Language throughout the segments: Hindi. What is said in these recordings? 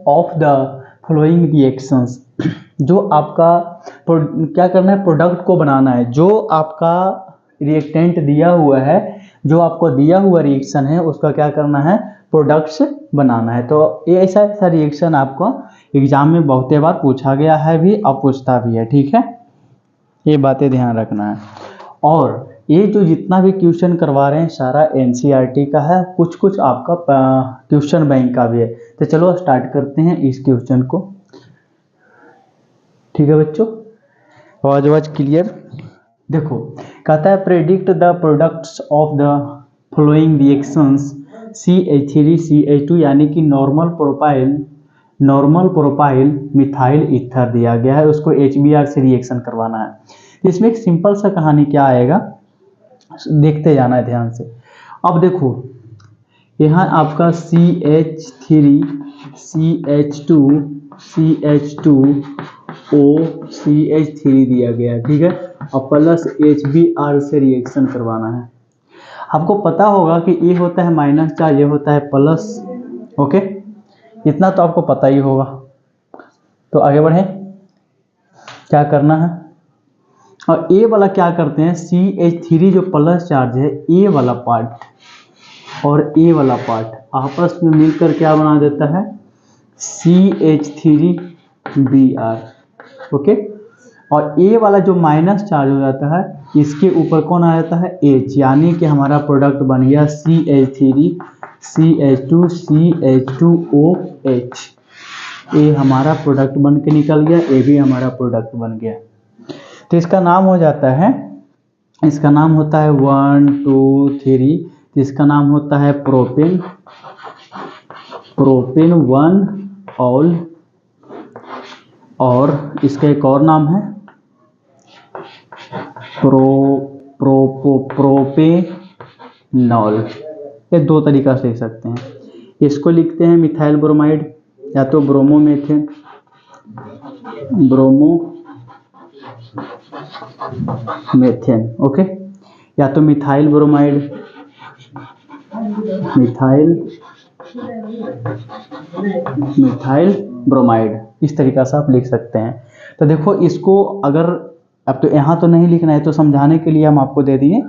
ऑफ द फॉलोइंग रिएक्शंस, जो आपका क्या करना है, प्रोडक्ट को बनाना है। जो आपका रिएक्टेंट दिया हुआ है, जो आपको दिया हुआ रिएक्शन है, उसका क्या करना है, प्रोडक्ट्स बनाना है। तो ये ऐसा रिएक्शन आपको एग्जाम में बहुत बार पूछा गया है भी और पूछता भी है, ठीक है, ये बातें ध्यान रखना है। और ये जो जितना भी क्वेश्चन करवा रहे हैं सारा एनसीईआरटी का है, कुछ कुछ आपका क्वेश्चन बैंक का भी है। तो चलो स्टार्ट करते हैं इस क्वेश्चन को, ठीक है बच्चों, आवाज क्लियर। देखो कहता है predict the products of the following reactions CH3CH2 यानी कि नॉर्मल प्रोपाइल मिथाइल ईथर दिया गया है, उसको HBr से रिएक्शन करवाना है। इसमें एक सिंपल सा कहानी क्या आएगा, देखते जाना है ध्यान से। अब देखो यहाँ आपका CH3 CH2 CH2O CH3 दिया गया है, ठीक है, और प्लस HBr से रिएक्शन करवाना है। आपको पता होगा कि ये होता है माइनस चार्ज, ये होता है प्लस, ओके, इतना तो आपको पता ही होगा। तो आगे बढ़े, क्या करना है, और ए वाला क्या करते हैं, CH3 जो प्लस चार्ज है, ए वाला पार्ट और ए वाला पार्ट आपस में मिलकर क्या बना देता है, CH3Br, ओके। और ए वाला जो माइनस चार्ज हो जाता है, इसके ऊपर कौन आ जाता है, H, यानी कि हमारा प्रोडक्ट बन गया CH3 CH2 CH2OH। ए हमारा प्रोडक्ट बन के निकल गया, ए भी हमारा प्रोडक्ट बन गया। तो इसका नाम हो जाता है, इसका नाम होता है 1 2 3, इसका नाम होता है प्रोपेन 1 ऑल, और इसका एक और नाम है प्रोपेनॉल। ये दो तरीका से लिख सकते हैं, इसको लिखते हैं मिथाइल ब्रोमाइड या तो ब्रोमोमेथेन, ओके, या तो मिथाइल ब्रोमाइड, मिथाइल ब्रोमाइड, इस तरीका से आप लिख सकते हैं। तो देखो इसको अगर अब तो यहाँ तो नहीं लिखना है, तो समझाने के लिए हम आपको दे दिए,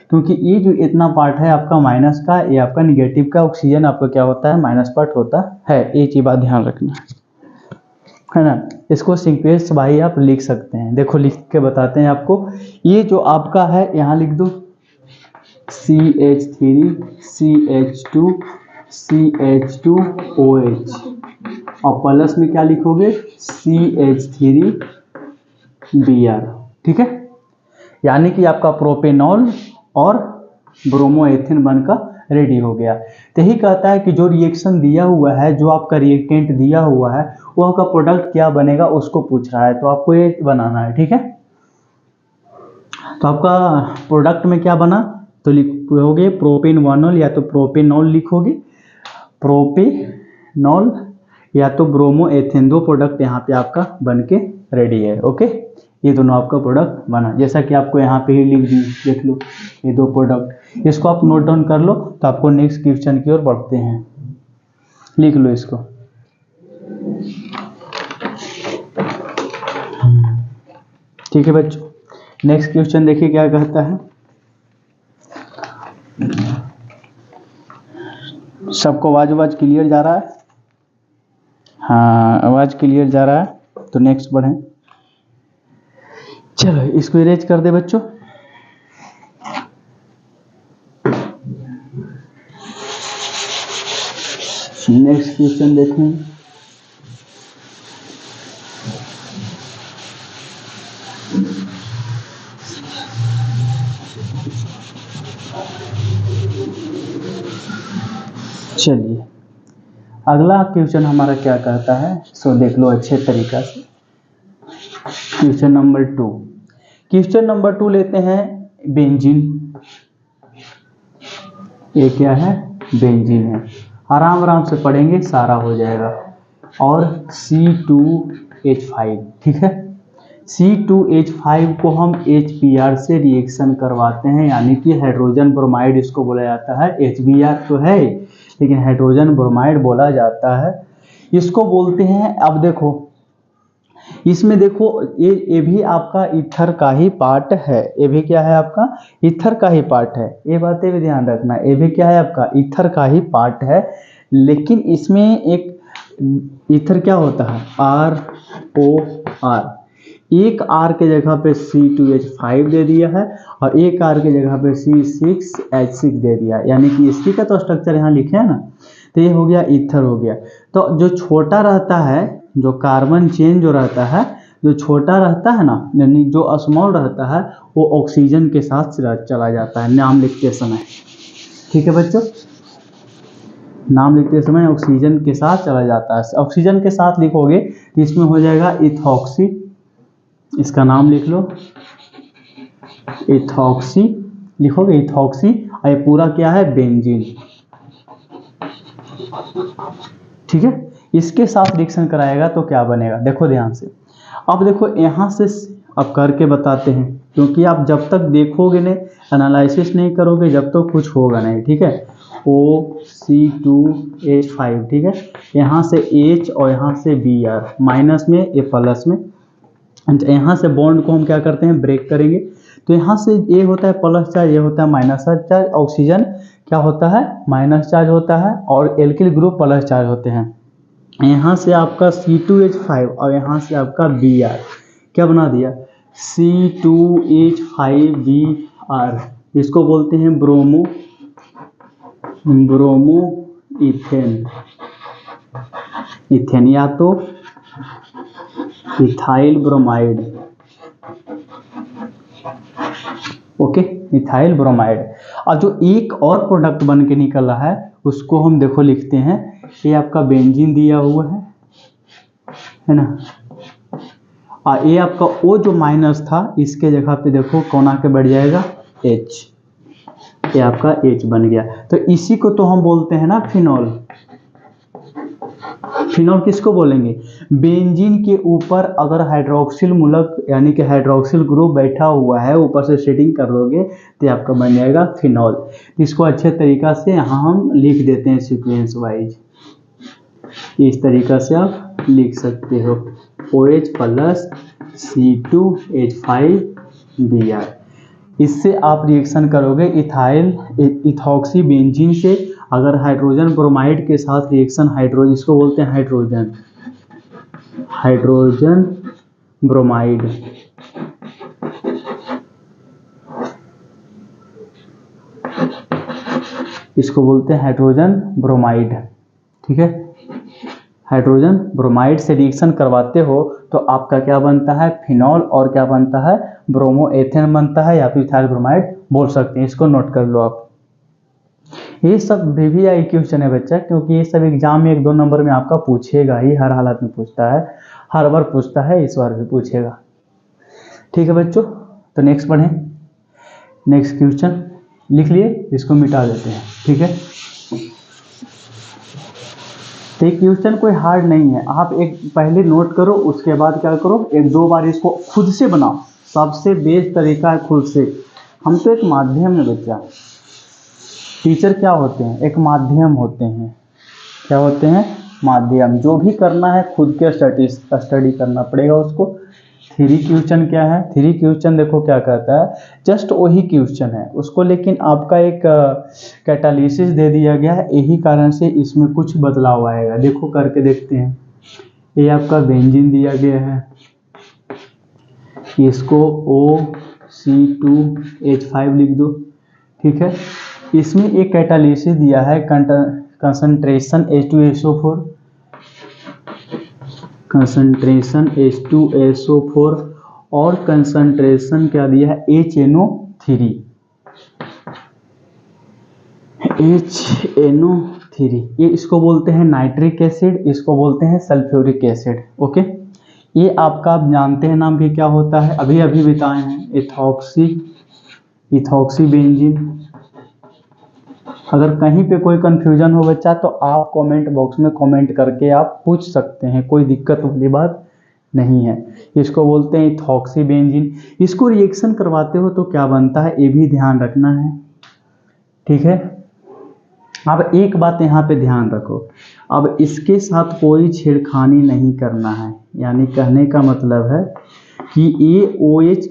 क्योंकि ये जो इतना पार्ट है आपका माइनस का, ये आपका निगेटिव का, ऑक्सीजन आपका क्या होता है, माइनस पार्ट होता है, एक ही बात ध्यान रखना है ना। इसको सीक्वेंस भाई आप लिख सकते हैं, देखो लिख के बताते हैं आपको। ये जो आपका है यहाँ लिख दो CH3 CH2 CH2OH, और प्लस में क्या लिखोगे CH3Br, ठीक है, यानी कि आपका प्रोपेनॉल और ब्रोमोएथेन बनकर रेडी हो गया। तो यही कहता है कि जो रिएक्शन दिया हुआ है, जो आपका रिएक्टेंट दिया हुआ है, वो आपका प्रोडक्ट क्या बनेगा उसको पूछ रहा है, तो आपको ये बनाना है, ठीक है। तो आपका प्रोडक्ट में क्या बना, तो लिखोगे प्रोपेनॉल या तो प्रोपेनॉल लिखोगे, प्रोपेनॉल या तो ब्रोमोएथेन, दो प्रोडक्ट यहाँ पे आपका बन के रेडी है, ओके। ये दोनों आपका प्रोडक्ट बना, जैसा कि आपको यहाँ पे ही लिख दी, देख लो ये दो प्रोडक्ट, इसको आप नोट डाउन कर लो। तो आपको नेक्स्ट क्वेश्चन की ओर बढ़ते हैं, लिख लो इसको। ठीक है बच्चों, नेक्स्ट क्वेश्चन देखिए क्या कहता है। सबको आवाज क्लियर जा रहा है, हाँ आवाज क्लियर जा रहा है, तो नेक्स्ट बढ़ें। चलो इसको इरेज कर दे बच्चों। नेक्स्ट क्वेश्चन देखें, चलिए अगला क्वेश्चन हमारा क्या कहता है, सो देख लो अच्छे तरीका से। क्वेश्चन नंबर 2, क्वेश्चन नंबर 2 लेते हैं बेंजीन। ये क्या है, बेंजीन है, आराम आराम से पढ़ेंगे सारा हो जाएगा। और C2H5, ठीक है, C2H5 को हम HBr से रिएक्शन करवाते हैं, यानी कि हाइड्रोजन ब्रोमाइड इसको बोला जाता है। HBr तो है लेकिन हाइड्रोजन ब्रोमाइड बोला जाता है। इसको बोलते हैं, अब देखो इसमें देखो ये भी आपका ईथर का ही पार्ट है, ये भी क्या है आपका ईथर का ही पार्ट है, ये बातें भी ध्यान रखना, ये भी क्या है आपका ईथर का ही पार्ट है। लेकिन इसमें एक ईथर क्या होता है ROR, एक R के जगह पे C2H5 दे दिया है और एक R के जगह पे C6H6 दे दिया, यानी कि इसकी का तो स्ट्रक्चर यहाँ लिखे है ना, तो ये हो गया ईथर हो गया। तो जो छोटा रहता है, जो कार्बन चेन जो रहता है, जो छोटा रहता है ना, यानी जो स्मॉल रहता है, वो ऑक्सीजन के साथ चला जाता है नाम लिखते समय। ठीक है बच्चों, नाम लिखते समय ऑक्सीजन के साथ चला जाता है। ऑक्सीजन के साथ लिखोगे तो इसमें हो जाएगा इथॉक्सी, इसका नाम लिख लो इथॉक्सी, लिखोगे इथॉक्सी, और ये पूरा क्या है बेंजीन। ठीक है, इसके साथ रिएक्शन कराएगा तो क्या बनेगा, देखो ध्यान से। अब देखो यहाँ से अब करके बताते हैं, क्योंकि आप जब तक देखोगे नहीं, एनालिसिस नहीं करोगे, जब तक कुछ होगा नहीं। ठीक है, OC2H5, ठीक है, यहाँ से H और यहाँ से Br माइनस में, ये प्लस में, यहाँ से बॉन्ड को हम क्या करते हैं ब्रेक करेंगे, तो यहाँ से ये होता है प्लस चार्ज, ये होता है माइनस चार्ज। ऑक्सीजन क्या होता है माइनस चार्ज होता है और एल्किल ग्रुप प्लस चार्ज होते हैं। यहाँ से आपका C2H5 और यहाँ से आपका Br क्या बना दिया C2H5Br, इसको बोलते हैं ब्रोमो इथेन, इथेन या तो ethyl bromide. Okay, ethyl bromide. और जो एक और प्रोडक्ट बन के निकल रहा है उसको हम देखो लिखते हैं, ये आपका बेंजीन दिया हुआ है ना, और ये आपका O जो माइनस था इसके जगह पे देखो कौन आके बैठ जाएगा H, ये आपका H बन गया। तो इसी को तो हम बोलते हैं ना फिनॉल। फिनॉल किसको बोलेंगे, बेंजीन के ऊपर अगर हाइड्रोक्सिल मूलक यानी कि हाइड्रोक्सिल ग्रुप बैठा हुआ है, ऊपर से शेडिंग कर दोगे तो आपका बन जाएगा फिनॉल। इसको अच्छे तरीका से यहाँ हम लिख देते हैं सीक्वेंस वाइज, इस तरीका से आप लिख सकते हो OH प्लस C2H5Br। इससे आप रिएक्शन करोगे इथॉक्सी बेंजीन से, अगर हाइड्रोजन ब्रोमाइड के साथ रिएक्शन, हाइड्रोजन इसको बोलते हैं हाइड्रोजन ब्रोमाइड, इसको बोलते हैं हाइड्रोजन ब्रोमाइड। ठीक है, हाइड्रोजन ब्रोमाइड से रिएक्शन करवाते हो तो आपका क्या बनता है फिनॉल, और क्या बनता है ब्रोमो एथेन बनता है, या फिर इथाइल ब्रोमाइड बोल सकते हैं। इसको नोट कर लो आप। ये सब VVI क्वेश्चन है बच्चा, क्योंकि ये सब एग्जाम में 1-2 नंबर में आपका पूछेगा ही, हर हालत में पूछता है, हर बार पूछता है, इस बार भी पूछेगा। ठीक है बच्चों, तो नेक्स्ट पढ़ें। नेक्स्ट क्वेश्चन लिख लिए, इसको मिटा देते हैं। ठीक है, तो क्वेश्चन कोई हार्ड नहीं है, आप एक पहले नोट करो, उसके बाद क्या करो 1-2 बार इसको खुद से बनाओ। सबसे बेस्ट तरीका है खुद से। हम तो एक माध्यम है बच्चा, टीचर क्या होते हैं एक माध्यम होते हैं। क्या होते हैं माध्यम। जो भी करना है खुद के स्टडी करना पड़ेगा उसको। 3 क्वेश्चन क्या है, 3 क्वेश्चन देखो क्या कहता है, जस्ट वही क्वेश्चन है उसको, लेकिन आपका एक कैटालिसिस दे दिया गया है, यही कारण से इसमें कुछ बदलाव आएगा। देखो करके देखते हैं। ये आपका बेंजीन दिया गया है, इसको OC2H5 लिख दो। ठीक है, इसमें एक कैटालिसिस दिया है, कंसंट्रेशन H2SO4, कंसंट्रेशन H2SO4 और कंसंट्रेशन क्या दिया है HNO3, ये इसको बोलते हैं नाइट्रिक एसिड, इसको बोलते हैं सल्फ्यूरिक एसिड। ओके, ये आपका आप जानते हैं नाम भी क्या होता है, अभी अभी बताए हैं, इथॉक्सी बेंजीन। अगर कहीं पे कोई कंफ्यूजन हो बच्चा तो आप कमेंट बॉक्स में कमेंट करके आप पूछ सकते हैं, कोई दिक्कत वाली बात नहीं है। इसको बोलते हैं इथॉक्सी बेंजीन। इसको रिएक्शन करवाते हो तो क्या बनता है ये भी ध्यान रखना है। ठीक है, अब एक बात यहाँ पे ध्यान रखो, अब इसके साथ कोई छेड़खानी नहीं करना है, यानी कहने का मतलब है कि AOH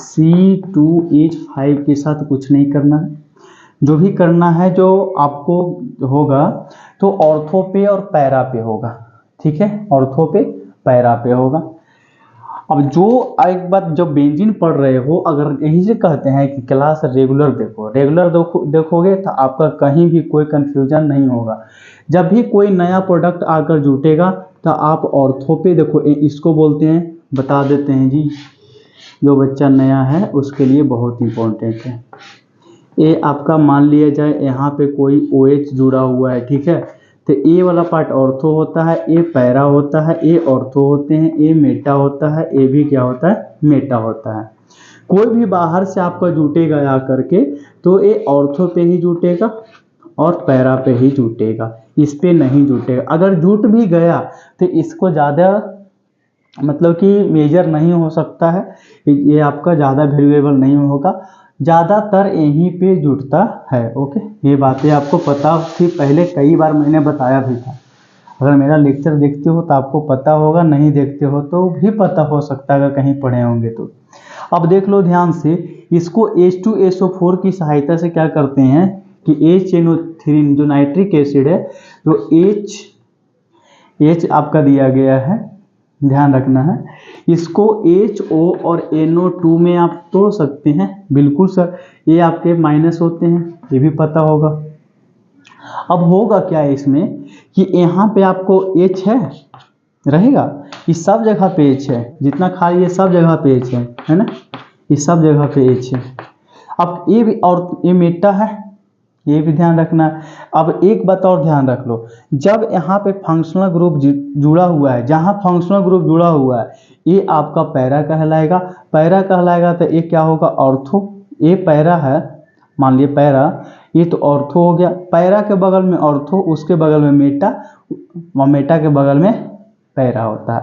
C2H5 के साथ कुछ नहीं करना है। जो भी करना है जो आपको होगा तो ऑर्थो पे और पैरा पे होगा, ठीक है, ऑर्थो पे पैरा पे होगा। अब जो एक बात, जब बेंजीन पढ़ रहे हो, अगर यही से कहते हैं कि क्लास रेगुलर देखो, रेगुलर देखोगे तो आपका कहीं भी कोई कंफ्यूजन नहीं होगा। जब भी कोई नया प्रोडक्ट आकर जुटेगा तो आप ऑर्थो पे देखो, इसको बोलते हैं, बता देते हैं जी, जो बच्चा नया है उसके लिए बहुत इंपॉर्टेंट है। ये आपका मान लिया जाए यहाँ पे कोई OH जुड़ा हुआ है, ठीक है, तो ए वाला पार्ट ऑर्थो होता है, ए पैरा होता है, ए ऑर्थो होते हैं, ए मेटा होता है, ए भी क्या होता है, मेटा होता है। कोई भी बाहर से आपका जुटेगा आ करके तो ये ऑर्थो पे ही जुटेगा और पैरा पे ही जुटेगा, इस पे नहीं जुटेगा। अगर जुट भी गया तो इसको ज़्यादा मतलब कि मेजर नहीं हो सकता है, ये आपका ज़्यादा वैल्यूएबल नहीं होगा, ज़्यादातर यहीं पे जुटता है। ओके, ये बातें आपको पता थी पहले, कई बार मैंने बताया भी था। अगर मेरा लेक्चर देखते हो तो आपको पता होगा, नहीं देखते हो तो भी पता हो सकता है अगर कहीं पढ़े होंगे तो। अब देख लो ध्यान से, इसको H2SO4 की सहायता से क्या करते हैं कि HNO3 जो नाइट्रिक एसिड है, तो H आपका दिया गया है, ध्यान रखना है, इसको HO और NO2 में आप तोड़ सकते हैं। बिल्कुल सर, ये आपके माइनस होते हैं, ये भी पता होगा। अब होगा क्या है इसमें कि यहाँ पे आपको H है रहेगा, इस सब जगह पे H है, जितना खाली ये सब जगह पे H है ना, इस सब जगह पे H है। अब ये भी, और ये मेटा है, ये भी ध्यान रखना। अब एक बात और ध्यान रख लो, जब यहाँ पे फंक्शनल ग्रुप जुड़ा हुआ है, जहाँ फंक्शनल ग्रुप जुड़ा हुआ है ये आपका पैरा कहलाएगा। पैरा कहलाएगा तो ये क्या होगा, ऑर्थो। ये पैरा है, मान लिया पैरा, ये तो ऑर्थो हो गया। पैरा के बगल में ऑर्थो, उसके बगल में मेटा, और मेटा के बगल में पैरा होता है।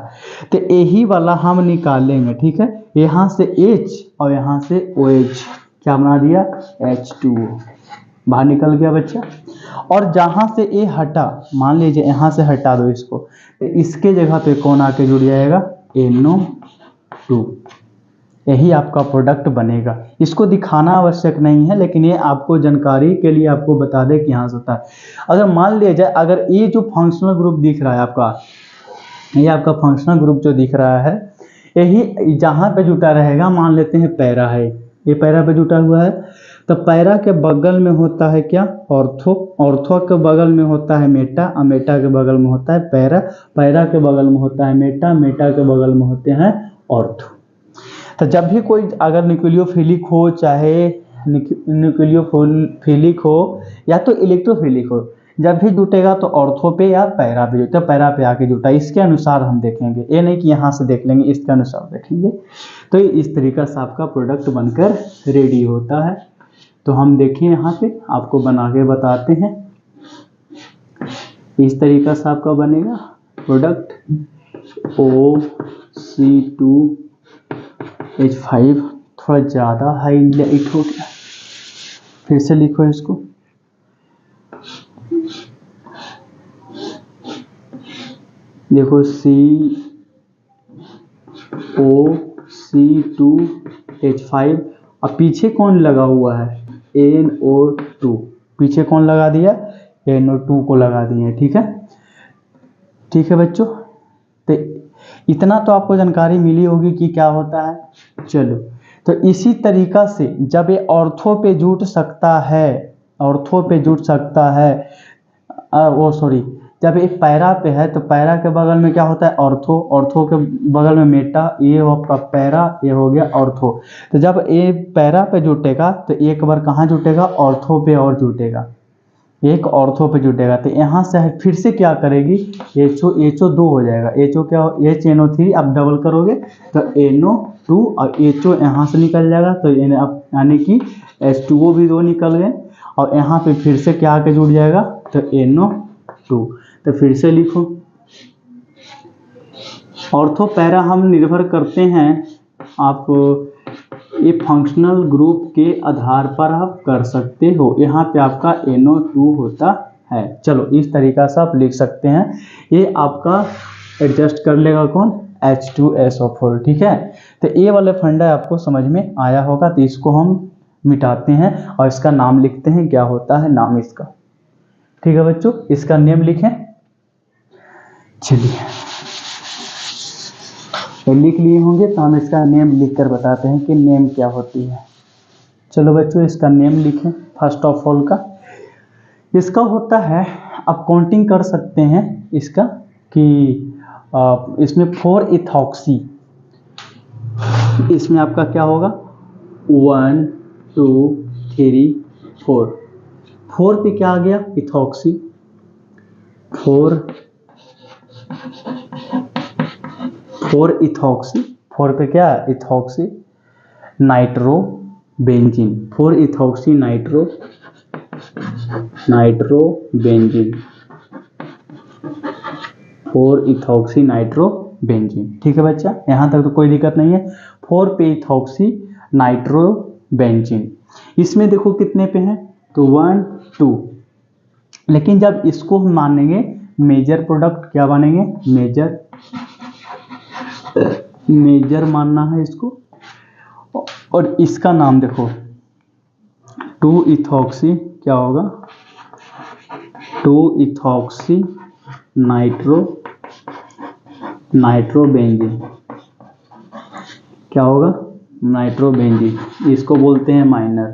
तो यही वाला हम निकालेंगे, ठीक है, यहाँ से H और यहाँ से OH क्या बना दिया, H2O बाहर निकल गया बच्चा। और जहाँ से ये हटा, मान लीजिए यहाँ से हटा दो इसको, तो इसके जगह पे कौन आके जुड़ जाएगा, NO2। यही आपका प्रोडक्ट बनेगा। इसको दिखाना आवश्यक नहीं है, लेकिन ये आपको जानकारी के लिए आपको बता दें कि यहाँ से होता है। अगर मान लिया जाए, अगर ये जो फंक्शनल ग्रुप दिख रहा है आपका, ये आपका फंक्शनल ग्रुप जो दिख रहा है, यही जहाँ पे जुटा रहेगा, मान लेते हैं पैरा है, ये पैरा पे जुटा हुआ है, तो पैरा के बगल में होता है क्या, ऑर्थो। ऑर्थो के बगल में होता है मेटा, और मेटा के बगल में होता है पैरा। पैरा के बगल में होता है मेटा, मेटा के बगल में होते हैं ऑर्थो। तो जब भी कोई अगर न्यूक्लियोफिलिक हो, चाहे न्यूक्लियोफिलिक हो या तो इलेक्ट्रोफिलिक हो, जब भी जुटेगा तो ऑर्थो पे या पैरा पे जुटा, पैरा पे आके जुटा, इसके अनुसार हम देखेंगे, ये नहीं कि यहाँ से देख लेंगे, इसके अनुसार देखेंगे। तो इस तरीका से आपका प्रोडक्ट बनकर रेडी होता है। तो हम देखें यहाँ पे, आपको बना के बताते हैं, इस तरीका से आपका बनेगा प्रोडक्ट OC2H5। थोड़ा ज़्यादा हाईलाइट हो गया, फिर से लिखो इसको, देखो CO2H5, अब पीछे कौन लगा हुआ है, NO2, पीछे कौन लगा दिया, NO2 को लगा दिए, ठीक है। ठीक है बच्चों, तो इतना तो आपको जानकारी मिली होगी कि क्या होता है। चलो, तो इसी तरीका से जब ये ऑर्थो पे जुट सकता है, ऑर्थो पे जुट सकता है, वो सॉरी, जब एक पैरा पे है तो पैरा के बगल में क्या होता है, ऑर्थो। ऑर्थो के बगल में मेटा, ये आपका पैरा, ये हो गया ऑर्थो। तो जब ये पैरा पे जुटेगा तो एक बार कहाँ जुटेगा, ऑर्थो पे और जुटेगा, एक ऑर्थो पे जुटेगा। तो यहाँ से फिर से क्या करेगी, HO दो हो जाएगा, HO क्या हो, HNO3, आप डबल करोगे तो NO2, और HO यहाँ से निकल जाएगा, तो यानी कि H2O भी दो निकल गए, और यहाँ पे फिर से क्या आके जुड़ जाएगा, तो NO2। तो फिर से लिखो, ऑर्थो पैरा हम निर्भर करते हैं, आप ये फंक्शनल ग्रुप के आधार पर आप कर सकते हो। यहाँ पे आपका NO2 होता है। चलो इस तरीका से आप लिख सकते हैं। ये आपका एडजस्ट कर लेगा कौन, H2SO4, ठीक है। तो ये वाले फंडा आपको समझ में आया होगा। तो इसको हम मिटाते हैं और इसका नाम लिखते हैं, क्या होता है नाम इसका, ठीक है बच्चों। इसका नेम लिखें, चलिए लिख लिए होंगे तो हम इसका नेम लिख कर बताते हैं कि नेम क्या होती है। चलो बच्चों इसका नेम लिखें। फर्स्ट ऑफ ऑल का इसका होता है, आप काउंटिंग कर सकते हैं इसका कि इसमें 4 इथॉक्सी, इसमें आपका क्या होगा 1 2 3 4, 4 पे क्या आ गया इथॉक्सी, 4 इथॉक्सी, 4 पे क्या ethoxy nitro benzene, 4 ethoxy nitro benzene, 4 ethoxy nitro benzene, ठीक है बच्चा, यहाँ तक तो कोई दिक्कत नहीं है। 4 पे इथॉक्सी नाइट्रो बेंजीन, इसमें देखो कितने पे हैं तो 1 2, लेकिन जब इसको हम मानेंगे मेजर प्रोडक्ट, क्या मानेंगे मेजर मानना है इसको। और इसका नाम देखो 2 इथॉक्सी क्या होगा 2 इथॉक्सी नाइट्रोबेंजीन, क्या होगा नाइट्रोबेंजीन, इसको बोलते हैं माइनर।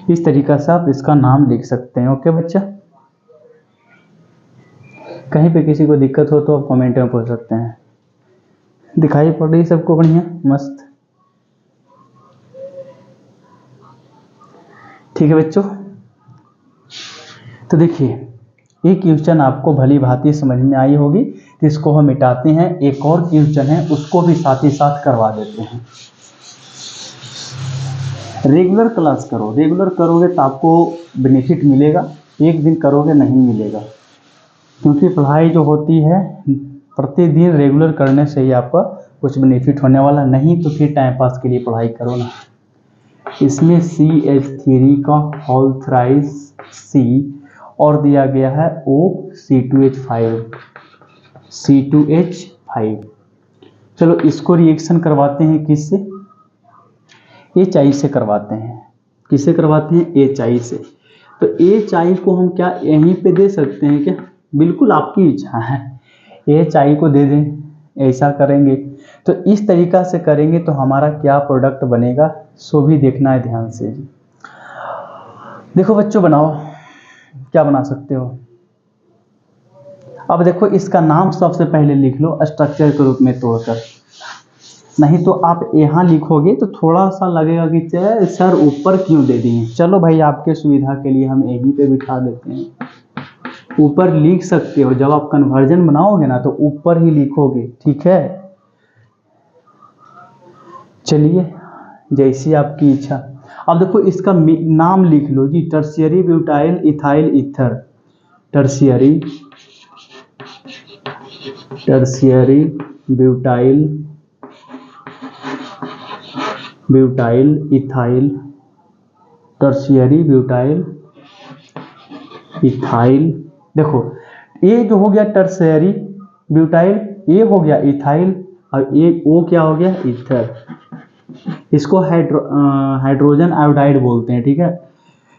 इस तरीका से आप इसका नाम लिख सकते हैं। ओके बच्चा, कहीं पे किसी को दिक्कत हो तो आप कमेंट में पूछ सकते हैं। दिखाई पड़ रही सबको बढ़िया मस्त, ठीक है बच्चों। तो देखिए ये क्वेश्चन आपको भली भांति समझ में आई होगी, तो इसको हम मिटाते हैं। एक और क्वेश्चन है उसको भी साथ ही साथ करवा देते हैं। रेगुलर क्लास करो, रेगुलर करोगे तो आपको बेनिफिट मिलेगा, एक दिन करोगे नहीं मिलेगा, क्योंकि पढ़ाई जो होती है प्रतिदिन रेगुलर करने से ही आपका कुछ बेनिफिट होने वाला, नहीं तो फिर टाइम पास के लिए पढ़ाई करो ना। इसमें CH3 का होल थ्राइस C और दिया गया है C2H5। चलो इसको रिएक्शन करवाते हैं किससे, HI से करवाते हैं। किससे करवाते हैं HI से। तो HI को हम क्या यहीं पे दे सकते हैं क्या, बिल्कुल आपकी इच्छा है, HI को दे दें, ऐसा करेंगे तो इस तरीका से करेंगे तो हमारा क्या प्रोडक्ट बनेगा सो भी देखना है ध्यान से। देखो बच्चों बनाओ, क्या बना सकते हो। अब देखो इसका नाम सबसे पहले लिख लो स्ट्रक्चर के रूप में तोड़कर, नहीं तो आप यहाँ लिखोगे तो थोड़ा सा लगेगा कि सर ऊपर क्यों दे दिए। चलो भाई आपके सुविधा के लिए हम यहीं पे बिठा देते हैं, ऊपर लिख सकते हो। जब आप कन्वर्जन बनाओगे ना तो ऊपर ही लिखोगे, ठीक है। चलिए जैसी आपकी इच्छा। अब देखो इसका नाम लिख लो जी, tertiary butyl ethyl ether, tertiary butyl ethyl, tertiary butyl ethyl. देखो ये जो हो गया टर्शियरी ब्यूटाइल, ये हो गया इथाइल, और ये वो क्या हो गया ईथर। इसको हाइड्रोजन आयोडाइड बोलते हैं, ठीक है।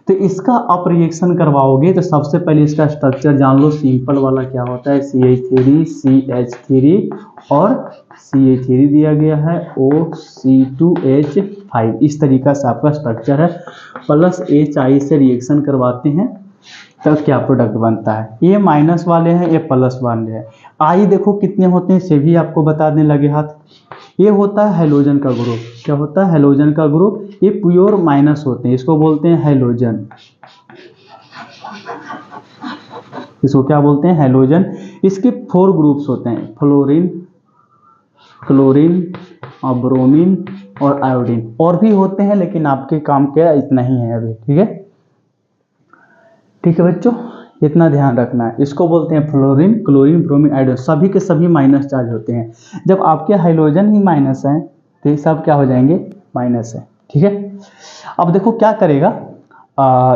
तो इसका आप रिएक्शन करवाओगे तो सबसे पहले इसका स्ट्रक्चर जान लो। सिंपल वाला क्या होता है CH3 CH3 और CH3 दिया गया है OC2H5, इस तरीका से आपका स्ट्रक्चर है। प्लस HI से रिएक्शन करवाते हैं तब क्या प्रोडक्ट बनता है। ये माइनस वाले हैं, ये प्लस वाले हैं। आई देखो कितने होते हैं से भी आपको बता दें लगे हाथ। ये होता है हैलोजन का ग्रुप, क्या होता है हैलोजन का ग्रुप, ये प्योर माइनस होते हैं, इसको बोलते हैं हैलोजन। इसको क्या बोलते हैं हैलोजन। इसके 4 ग्रुप्स होते हैं, फ्लोरीन, क्लोरीन और ब्रोमीन और आयोडीन। और भी होते हैं लेकिन आपके काम क्या इतना ही है अभी, ठीक है। ठीक है बच्चों, इतना ध्यान रखना है। इसको बोलते हैं फ्लोरीन, क्लोरीन, ब्रोमीन, आयोडीन, सभी के सभी माइनस चार्ज होते हैं। जब आपके हाइड्रोजन ही माइनस हैं तो ये सब क्या हो जाएंगे, माइनस है। ठीक है, अब देखो क्या करेगा,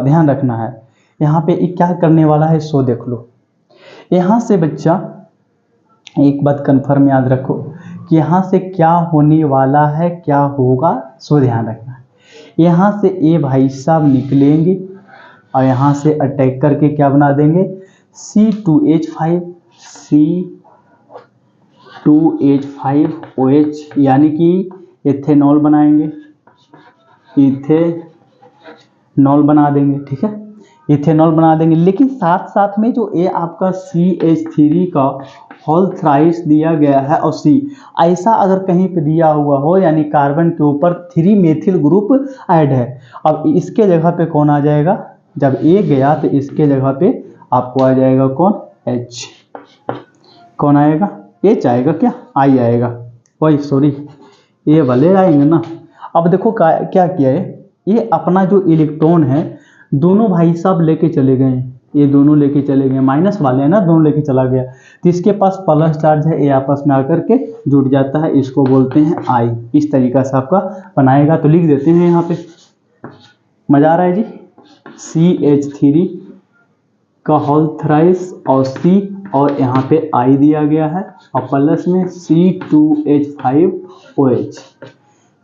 ध्यान रखना है। यहाँ पे ये क्या करने वाला है सो देख लो। यहाँ से बच्चा एक बात कंफर्म याद रखो कि यहाँ से क्या होने वाला है, क्या होगा, सो ध्यान रखना है। यहाँ से ए भाई साहब निकलेंगे और यहाँ से अटैक करके क्या बना देंगे, C2H5, C2H5OH, यानी कि इथेनॉल बनाएंगे, इथेनॉल बना देंगे। ठीक है, इथेनॉल बना देंगे। लेकिन साथ साथ में जो ये आपका CH3 का होल थ्राइस दिया गया है और C, ऐसा अगर कहीं पे दिया हुआ हो यानी कार्बन के ऊपर 3 मेथिल ग्रुप ऐड है, अब इसके जगह पे कौन आ जाएगा, जब ए गया तो इसके जगह पे आपको आ जाएगा कौन, H। कौन आएगा, H आएगा, क्या I आएगा, वही सॉरी ये वाले आएंगे ना। अब देखो क्या किया है, ये अपना जो इलेक्ट्रॉन है दोनों भाई साहब लेके चले गए, ये दोनों लेके चले गए, माइनस वाले हैं ना, दोनों लेके चला गया, तो इसके पास प्लस चार्ज है, ये आपस में आकर के जुड़ जाता है, इसको बोलते हैं I। इस तरीका से आपका बनाएगा, तो लिख देते हैं यहाँ पे, मजा आ रहा है जी। CH3 का होल थ्राइस और C, और यहाँ पे I दिया गया है और प्लस में C2H5OH।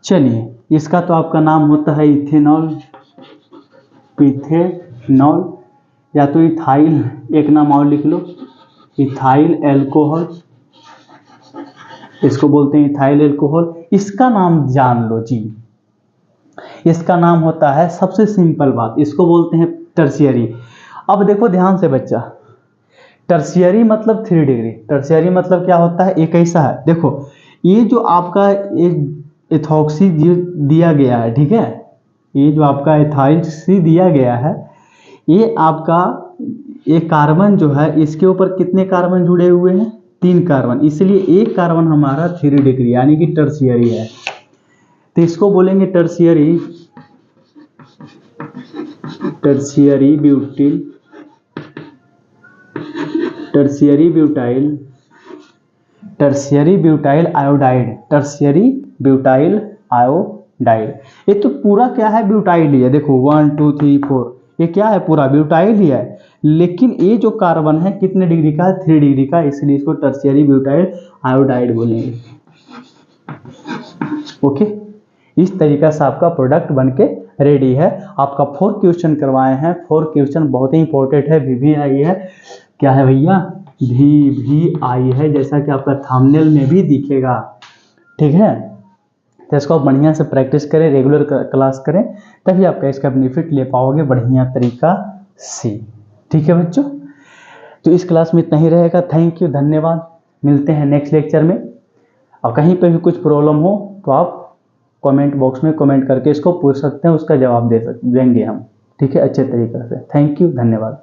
चलिए, इसका तो आपका नाम होता है इथेनॉल, इथेनॉल, या तो इथाइल, एक नाम और लिख लो, इथाइल एल्कोहल, इसको बोलते हैं इथाइल एल्कोहल। इसका नाम जान लो जी, इसका नाम होता है, सबसे सिंपल बात, इसको बोलते हैं टर्शियरी। अब देखो ध्यान से बच्चा, टर्शियरी मतलब 3 डिग्री, टर्शियरी मतलब क्या होता है, एक ऐसा है, देखो ये जो आपका एक इथॉक्सी दिया गया है, ठीक है, ये जो आपका इथाइल सी दिया गया है, ये आपका एक कार्बन जो है इसके ऊपर कितने कार्बन जुड़े हुए हैं, 3 कार्बन, इसलिए एक कार्बन हमारा 3 डिग्री यानी कि टर्शियरी है। तो इसको बोलेंगे tertiary, tertiary butyl, tertiary butyl, tertiary butyl iodide, tertiary butyl iodide. ये तो पूरा क्या है, ब्यूटाइल ही है, देखो 1 2 3 4, ये क्या है, पूरा ब्यूटाइल ही है, लेकिन ये जो कार्बन है कितने डिग्री का है, 3 डिग्री का, इसलिए इसको टर्शियरी ब्यूटाइल आयोडाइड बोलेंगे। ओके, इस तरीका से आपका प्रोडक्ट बनके रेडी है। आपका 4 क्वेश्चन करवाए हैं, 4 क्वेश्चन बहुत ही इंपॉर्टेंट है, VVI है, क्या है भैया, VVI है, जैसा कि आपका थंबनेल में भी दिखेगा। ठीक है, तो इसको आप बढ़िया से प्रैक्टिस करें, रेगुलर क्लास करें, तभी आपका इसका बेनिफिट ले पाओगे बढ़िया तरीका से। ठीक है बच्चों, तो इस क्लास में इतना ही रहेगा। थैंक यू, धन्यवाद, मिलते हैं नेक्स्ट लेक्चर में। और कहीं पे भी कुछ प्रॉब्लम हो तो आप कमेंट बॉक्स में कमेंट करके इसको पूछ सकते हैं, उसका जवाब देंगे हम। ठीक है, अच्छे तरीके से। थैंक यू, धन्यवाद।